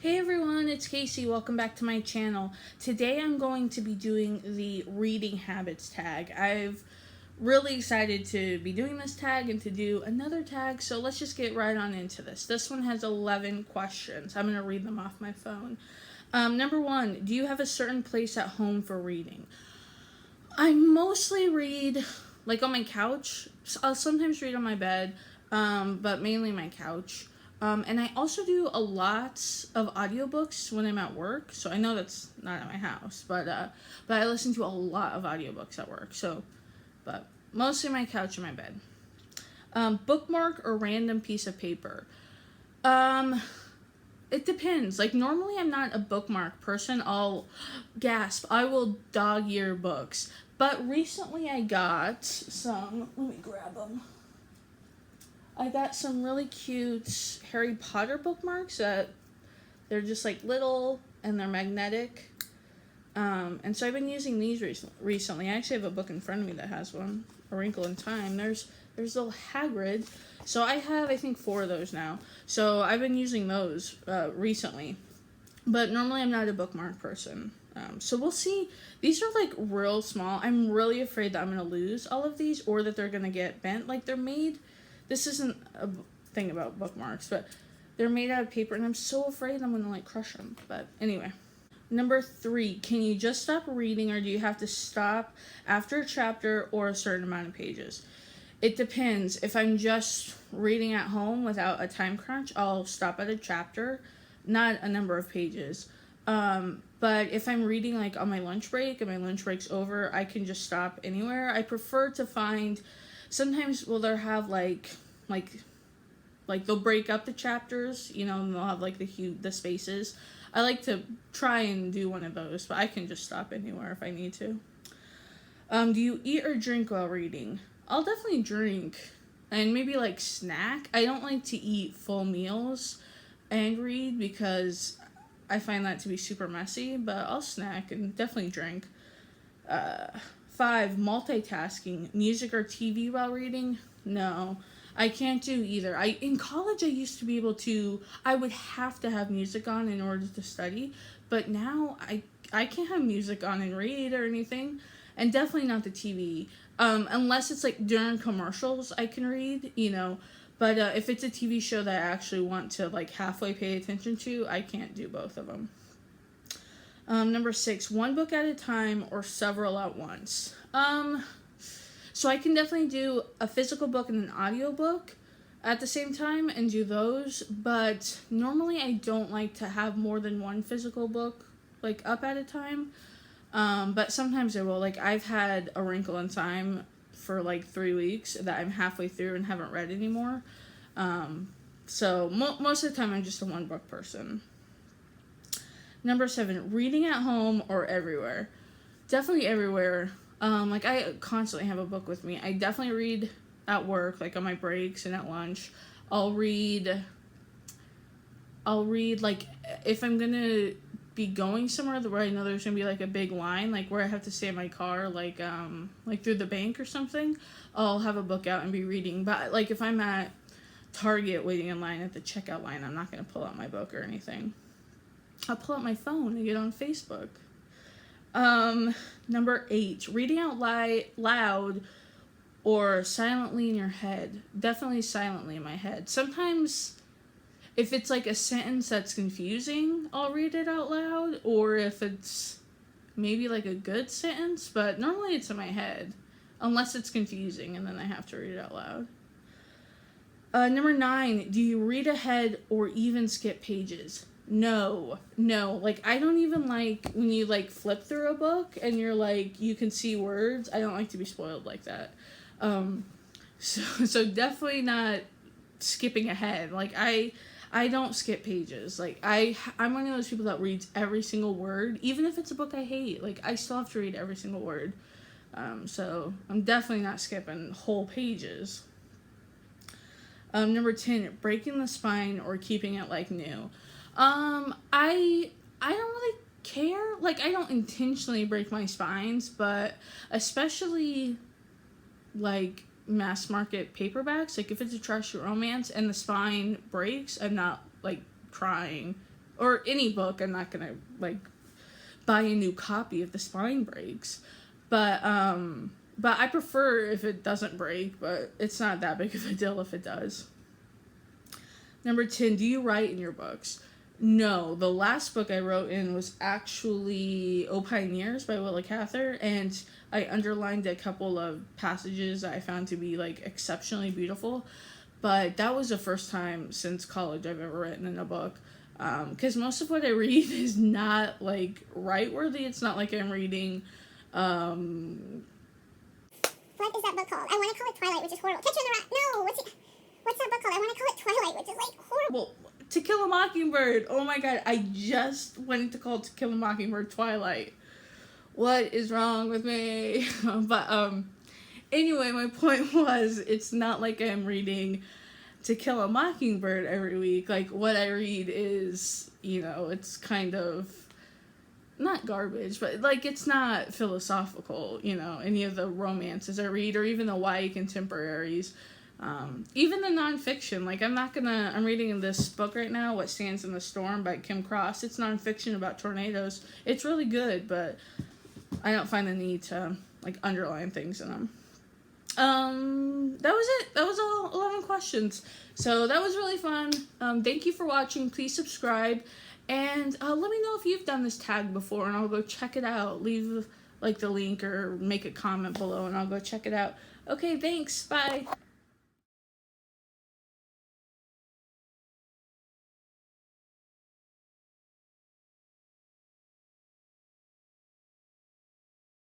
Hey everyone, it's Casey. Welcome back to my channel. Today I'm going to be doing the reading habits tag. I've really excited to be doing this tag and to do another tag, so let's just get right on into this. This one has 11 questions. I'm going to read them off my phone. Number 1, do you have a certain place at home for reading? I mostly read like on my couch. I'll sometimes read on my bed, but mainly my couch. And I also do a lot of audiobooks when I'm at work. So I know that's not at my house, but I listen to a lot of audiobooks at work. But mostly my couch and my bed. Bookmark or random piece of paper. It depends. Like normally I'm not a bookmark person. I'll gasp. I will dog ear books. But recently I got some. Let me grab them. I got some really cute Harry Potter bookmarks that they're just like little and they're magnetic. And so I've been using these recently. I actually have a book in front of me that has one, A Wrinkle in Time. There's little Hagrid. So I have, I think, 4 of those now. So I've been using those recently. But normally I'm not a bookmark person. So we'll see. These are like real small. I'm really afraid that I'm going to lose all of these or that they're going to get bent. Like they're made... This isn't a thing about bookmarks, but they're made out of paper, and I'm so afraid I'm going to, like, crush them. But anyway. Number 3, can you just stop reading, or do you have to stop after a chapter or a certain amount of pages? It depends. If I'm just reading at home without a time crunch, I'll stop at a chapter, not a number of pages. But if I'm reading, like, on my lunch break, and my lunch break's over, I can just stop anywhere. I prefer to find... Sometimes they'll have like they'll break up the chapters, you know, and they'll have like the spaces. I like to try and do one of those, but I can just stop anywhere if I need to. Do you eat or drink while reading? I'll definitely drink and maybe like snack. I don't like to eat full meals and read because I find that to be super messy, but I'll snack and definitely drink. 5, multitasking, music or TV while reading? No, I can't do either. In college, I used to be able to, I would have to have music on in order to study, but now I can't have music on and read or anything, and definitely not the TV. Unless it's like during commercials, I can read, you know, but if it's a TV show that I actually want to like halfway pay attention to, I can't do both of them. Number 6, one book at a time or several at once. So I can definitely do a physical book and an audiobook at the same time and do those, but normally I don't like to have more than one physical book like up at a time. But sometimes I will. Like I've had A Wrinkle in Time for like 3 weeks that I'm halfway through and haven't read anymore. So most of the time I'm just a one book person. Number 7, reading at home or everywhere. Definitely everywhere. Like I constantly have a book with me. I definitely read at work, like on my breaks and at lunch. I'll read like if I'm gonna be going somewhere where I know there's gonna be like a big line, like where I have to stay in my car, like through the bank or something. I'll have a book out and be reading. But like if I'm at Target waiting in line at the checkout line, I'm not gonna pull out my book or anything. I'll pull out my phone and get on Facebook. Number 8, reading out loud or silently in your head. Definitely silently in my head. Sometimes if it's like a sentence that's confusing, I'll read it out loud. Or if it's maybe like a good sentence, but normally it's in my head. Unless it's confusing and then I have to read it out loud. Number 9, do you read ahead or even skip pages? No, like I don't even like when you like flip through a book and you're like you can see words. I don't like to be spoiled like that. So definitely not skipping ahead. Like I don't skip pages. Like I'm one of those people that reads every single word, even if it's a book I hate. Like I still have to read every single word. So I'm definitely not skipping whole pages. Number 10, breaking the spine or keeping it like new. I don't really care. Like, I don't intentionally break my spines, but especially, like, mass market paperbacks, like, if it's a trashy romance and the spine breaks, I'm not, like, crying or any book. I'm not gonna like buy a new copy if the spine breaks, but I prefer if it doesn't break, but it's not that big of a deal if it does. Number 10, do you write in your books? No, the last book I wrote in was actually O Pioneers by Willa Cather, and I underlined a couple of passages that I found to be like exceptionally beautiful. But that was the first time since college I've ever written in a book. Because most of what I read is not like write worthy. It's not like I'm reading. What is that book called? I want to call it Twilight, which is horrible. Catcher in the Rye. No, what's that book called? I want to call it Twilight, which is like horrible. To Kill a Mockingbird. Oh my god, I just wanted to call To Kill a Mockingbird Twilight. What is wrong with me? But anyway, my point was, it's not like I'm reading To Kill a Mockingbird every week. Like, what I read is, it's kind of not garbage, but like it's not philosophical, any of the romances I read, or even the YA contemporaries. Even the nonfiction, like I'm reading this book right now, What Stands in the Storm by Kim Cross. It's nonfiction about tornadoes. It's really good, but I don't find the need to like underline things in them. That was it. That was all 11 questions. So that was really fun. Thank you for watching. Please subscribe, and let me know if you've done this tag before, and I'll go check it out. Leave like the link or make a comment below, and I'll go check it out. Okay, thanks. Bye.